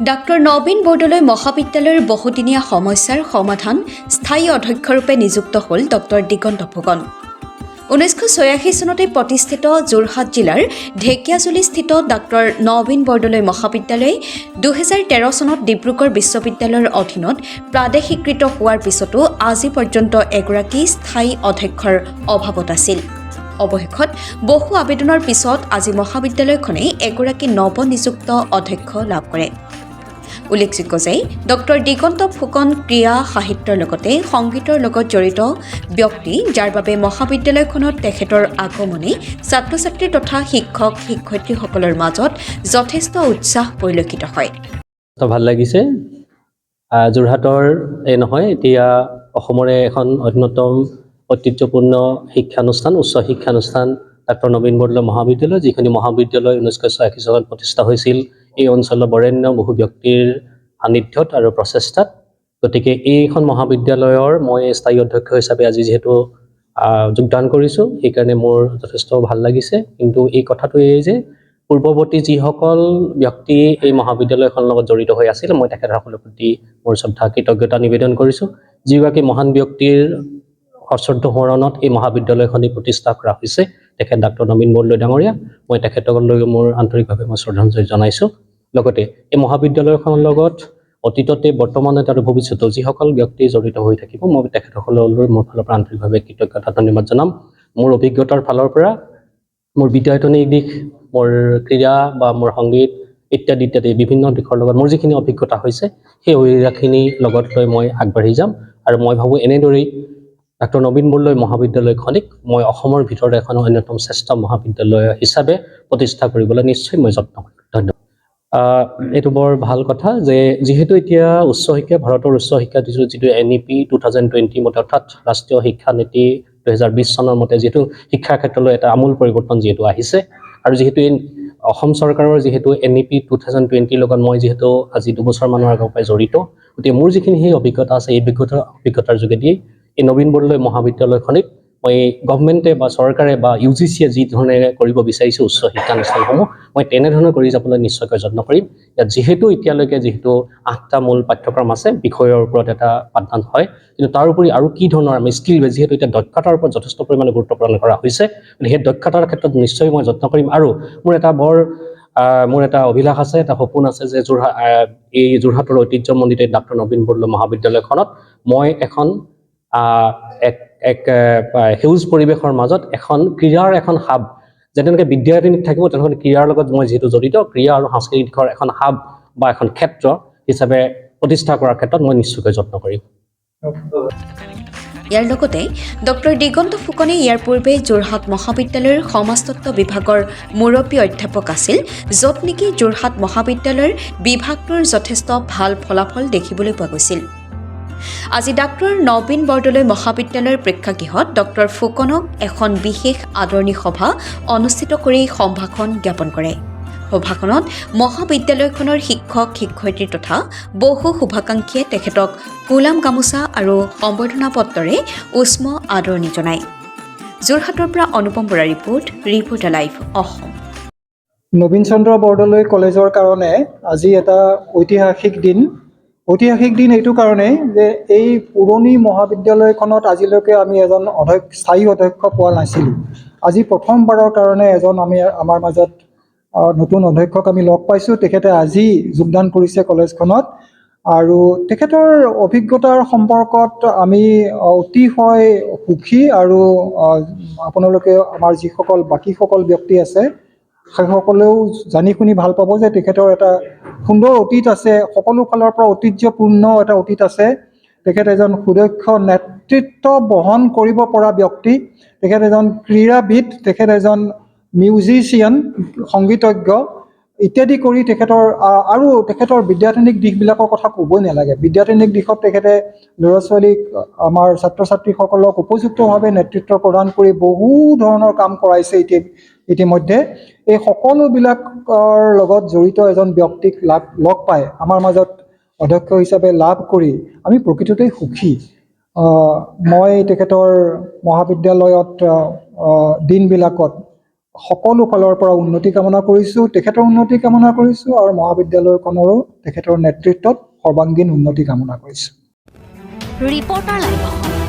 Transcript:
Doctor নবীন বৰদলৈ মহাবিদ্যালয়ৰ বহুদিনীয়া সমস্যাৰ সমাধান স্থায়ী অধ্যক্ষৰূপে নিযুক্ত হ'ল ডক্টৰ দিগন্ত ফুকন। 1986 চনতে প্ৰতিষ্ঠিত যোৰহাট জিলাৰ ঢেকিয়াজুলিস্থিত ডাক্তৰ নবীন বৰদলৈ মহাবিদ্যালয়ে 2013 চনত ডিব্ৰুগড় বিশ্ববিদ্যালয়ৰ অধীনত প্ৰাদেশিকৃত হোৱাৰ পিছতো আজি পৰ্যন্ত এগৰাকী স্থায়ী অধ্যক্ষৰ অভাৱত আছিল। অৱশেষত বহু আবেদনৰ পিছত আজি মহাবিদ্যালয়খনে এগৰাকী নৱনিযুক্ত অধ্যক্ষ লাভ কৰে। উল্লেখযোগ্য যে ডক্টৰ দিগন্ত ফুকন ক্ৰীড়া সাহিত্যৰ লগতে সংগীতৰ লগত জড়িত ব্যক্তি, যাৰ বাবে মহাবিদ্যালয়খনত তেখেতৰ আগমনে ছাত্ৰ ছাত্ৰী তথা শিক্ষক শিক্ষয়িত্ৰীসকলৰ মাজত যথেষ্ট উৎসাহ পৰিলক্ষিত হয়। ভাল লাগিছে। যোৰহাটৰ নহয়, এতিয়া অসমৰে এখন অন্যতম ঐতিহ্যপূৰ্ণ শিক্ষানুষ্ঠান, উচ্চ শিক্ষানুষ্ঠান ডাক্তৰ নবীন বৰদলৈ মহাবিদ্যালয়, যিখিনি মহাবিদ্যালয় 1986 চনত প্ৰতিষ্ঠা হৈছিল এই অঞ্চলৰ বৰেণ্য বহু ব্যক্তিৰ সান্নিধ্যত আৰু প্ৰচেষ্টাত। গতিকে এইখন মহাবিদ্যালয়ৰ মই স্থায়ী অধ্যক্ষ হিচাপে আজি যিহেতু যোগদান কৰিছোঁ, সেইকাৰণে মোৰ যথেষ্ট ভাল লাগিছে। কিন্তু এই কথাটো এই যে পূৰ্বৱৰ্তী যিসকল ব্যক্তি এই মহাবিদ্যালয়খনৰ লগত জড়িত হৈ আছিল, মই তেখেতসকলৰ প্ৰতি মোৰ শ্ৰদ্ধা কৃতজ্ঞতা নিবেদন কৰিছোঁ। যিগৰাকী মহান ব্যক্তিৰ অশ্ৰদ্ধ সোঁৱৰণত এই মহাবিদ্যালয়খনি প্ৰতিষ্ঠা কৰা হৈছে, তেখেত ডাক্তৰ নবীন বৰদলৈ ডাঙৰীয়া, মই তেখেতলৈ মোৰ আন্তৰিকভাৱে মই শ্ৰদ্ধাঞ্জলি জনাইছোঁ। লগতে এই মহাবিদ্যালয়খনৰ লগত অতীততে বৰ্তমানত আৰু ভৱিষ্যতেও যিসকল ব্যক্তি জড়িত হৈ থাকিব, মই তেখেতসকললৈ মোৰ ফালৰ পৰা আন্তৰিকভাৱে কৃতজ্ঞতা ধন্যবাদ জনাম। মোৰ অভিজ্ঞতাৰ ফালৰ পৰা মোৰ বিদ্যায়তনিক দিশ, মোৰ ক্ৰীড়া বা মোৰ সংগীত ইত্যাদি বিভিন্ন দিশৰ লগত মোৰ যিখিনি অভিজ্ঞতা হৈছে, সেই অভিজ্ঞতাখিনি লগত লৈ মই আগবাঢ়ি যাম। আৰু মই ভাবোঁ এনেদৰেই ডাক্তৰ নবীন বৰদলৈ মহাবিদ্যালয়খনিক মই অসমৰ ভিতৰত এখন অন্যতম শ্ৰেষ্ঠ মহাবিদ্যালয় হিচাপে প্ৰতিষ্ঠা কৰিবলৈ নিশ্চয় মই যত্ন কৰিম। ধন্যবাদ। এইটো বৰ ভাল কথা যে যিহেতু এতিয়া উচ্চ শিক্ষা, ভাৰতৰ উচ্চ শিক্ষা যিটো NEP 2020 মতে, অৰ্থাৎ ৰাষ্ট্ৰীয় শিক্ষা নীতি 2020 চনৰ মতে যিহেতু শিক্ষাৰ ক্ষেত্ৰলৈ এটা আমূল পৰিৱৰ্তন যিহেতু আহিছে, আৰু যিহেতু অসম চৰকাৰৰ যিহেতু NEP 2020 লগত মই যিহেতু আজি 2 বছৰমানৰ আগৰ পৰাই জড়িত, গতিকে মোৰ যিখিনি সেই অভিজ্ঞতা আছে, এই অভিজ্ঞতাৰ যোগেদি এই নবীন বৰদলৈ মহাবিদ্যালয়খনিক মই গভৰ্ণমেণ্টে বা চৰকাৰে বা UGCয়ে যি ধৰণে কৰিব বিচাৰিছে উচ্চ শিক্ষানুষ্ঠানসমূহ, মই তেনেধৰণে কৰি যাবলৈ নিশ্চয়কৈ যত্ন কৰিম। ইয়াত যিহেতু এতিয়ালৈকে 8টা মূল পাঠ্যক্ৰম আছে, বিষয়ৰ ওপৰত এটা পাঠদান হয়, কিন্তু তাৰ উপৰি আৰু কি ধৰণৰ আমি স্কিল, যিহেতু এতিয়া দক্ষতাৰ ওপৰত যথেষ্ট পৰিমাণে গুৰুত্ব প্ৰদান কৰা হৈছে, সেই দক্ষতাৰ ক্ষেত্ৰত নিশ্চয় মই যত্ন কৰিম। আৰু মোৰ এটা অভিলাষ আছে, এটা সপোন আছে যে এই যোৰহাটৰ ঐতিহ্যমণ্ডিত ডাক্তৰ নবীন বৰদলৈ মহাবিদ্যালয়খনত মই এখন সেউজ পৰিৱেশৰ মাজত এখন ক্ৰীড়াৰ এখন হাব, যেনেকৈ বিদ্যায়তনিক থাকিব, তেনেকৈ ক্ৰীড়াৰ লগত মই যিহেতু জড়িত, ক্ৰীড়া আৰু সাংস্কৃতিক দিশৰ এখন হাব বা এখন ক্ষেত্ৰ হিচাপে প্ৰতিষ্ঠা কৰাৰ ক্ষেত্ৰত মই নিশ্চয়কৈ যত্ন কৰিম। ইয়াৰ লগতে ডক্টৰ দিগন্ত ফুকনে ইয়াৰ পূৰ্বে যোৰহাট মহাবিদ্যালয়ৰ সমাজতত্ব বিভাগৰ মুৰব্বী অধ্যাপক আছিল, য'ত নেকি যোৰহাট মহাবিদ্যালয়ৰ বিভাগটোৰ যথেষ্ট ভাল ফলাফল দেখিবলৈ পোৱা গৈছিল। আজি ডাক্তৰ নবীন বৰদলৈ মহাবিদ্যালয়ৰ প্ৰেক্ষাগৃহত ডক্টৰ ফুকনক এখন বিশেষ আদৰণি সভা অনুষ্ঠিত কৰি সম্ভাষণ জ্ঞাপন কৰে। সভাখনত মহাবিদ্যালয়খনৰ শিক্ষক শিক্ষয়িত্ৰী তথা বহু শুভাকাংক্ষীয়ে তেখেতক গোলাম গামোচা আৰু সম্বৰ্ধনা পত্ৰৰে উষ্ম আদৰণি জনায়। যোৰহাটৰ পৰা অনুপম বৰাৰ ৰিপৰ্টাৰ লাইভ অসম। নবীন চন্দ্ৰ বৰদলৈ কলেজৰ কাৰণে আজি এটা ঐতিহাসিক দিন এইটো কাৰণেই যে এই পুৰণি মহাবিদ্যালয়খনত আজিলৈকে আমি এজন স্থায়ী অধ্যক্ষ পোৱা নাছিলোঁ। আজি প্ৰথমবাৰৰ কাৰণে আমাৰ মাজত নতুন অধ্যক্ষক আমি লগ পাইছোঁ। তেখেতে আজি যোগদান কৰিছে কলেজখনত, আৰু তেখেতৰ অভিজ্ঞতাৰ সম্পৰ্কত আমি অতিশয় সুখী। আৰু আপোনালোকে আমাৰ যিসকল বাকীসকল ব্যক্তি আছে, সেইসকলেও জানি শুনি ভাল পাব যে তেখেতৰ এটা সুন্দৰ অতীত আছে, সকলো ফালৰ পৰা ঐতিহ্যপূৰ্ণ এটা অতীত আছে। তেখেত এজন সুদক্ষ নেতৃত্ব বহন কৰিব পৰা ব্যক্তি, তেখেত এজন ক্ৰীড়াবিদ, তেখেত এজন মিউজিচিয়ান, সংগীতজ্ঞ ইত্যাদি কৰি তেখেতৰ বিদ্যায়তনিক দিশবিলাকৰ কথা ক'বই নালাগে। বিদ্যায়তনিক দিশত তেখেতে ল'ৰা ছোৱালীক, আমাৰ ছাত্ৰ ছাত্ৰীসকলক উপযুক্তভাৱে নেতৃত্ব প্ৰদান কৰি বহু ধৰণৰ কাম কৰাইছে। ইতিমধ্যে এই সকলোবিলাকৰ লগত জড়িত এজন ব্যক্তিক লগ পাই আমাৰ মাজত অধ্যক্ষ হিচাপে লাভ কৰি আমি প্ৰকৃততেই সুখী। মই তেখেতৰ মহাবিদ্যালয়ত দিনবিলাকত সকলো ফালৰ পৰা উন্নতি কামনা কৰিছোঁ, তেখেতৰ উন্নতি কামনা কৰিছোঁ আৰু মহাবিদ্যালয়খনৰো তেখেতৰ নেতৃত্বত সৰ্বাংগীন উন্নতি কামনা কৰিছোঁ। Reporter live Assam.